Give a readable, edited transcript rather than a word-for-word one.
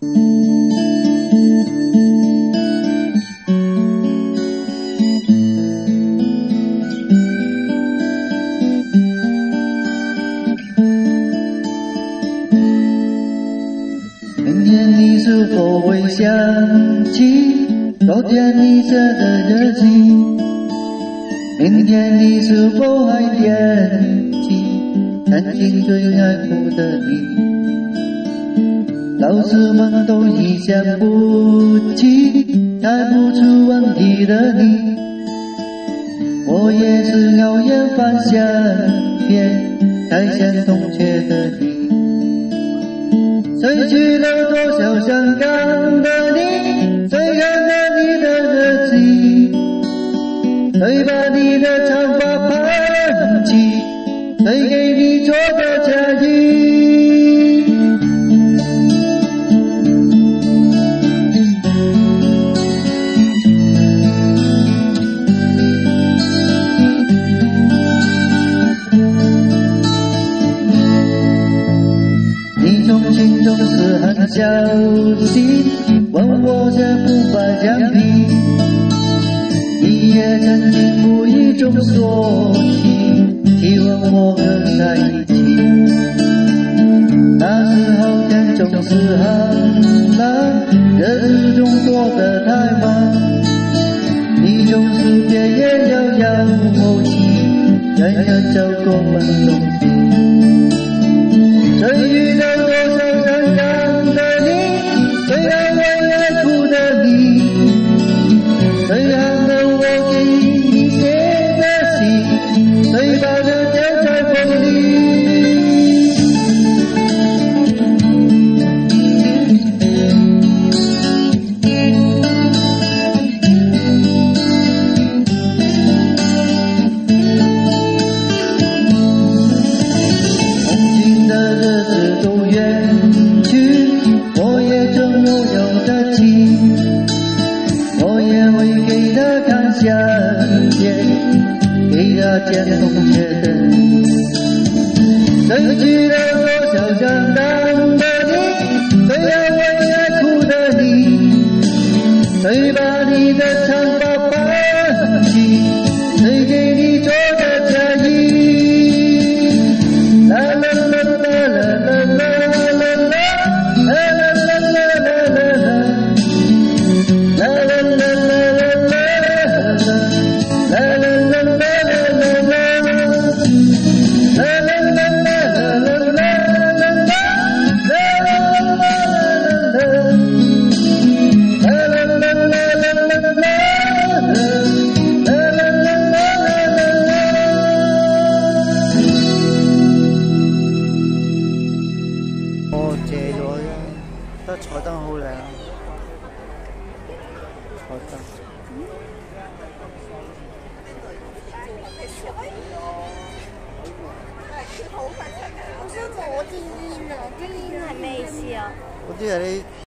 明天你是否会想起昨天你写的日记？明天你是否还惦记曾经最爱哭的你？老师们都已想不起猜不出问题的你，我也是熬夜翻相片才想同学的你。谁去了多少香港的你，谁看了你的日记，谁把你的长发盘起，谁给你做的嫁衣。你从前总是很小心问我这不把奖品，你也曾经无意中说起希望我们在一起。那时候天总是很蓝，日子总过得太慢，你总是别也遥遥无期，远远走过门东西。谁遇到多少善良的你，谁安慰爱哭的你，谁看了我给你写的信，谁把它丢在风里。相见，给他见同学的你，谁去了多少相当的你，谁安慰爱哭的你，谁把你的长发盘起，谁给你做的嫁衣。啦啦啦啦啦啦啦啦啦啦啦啦啦啦啦啦啦。我借咗啫，得彩燈好靚，彩燈。我想攞啲煙啊！啲煙係咩意思啊？嗰啲係你。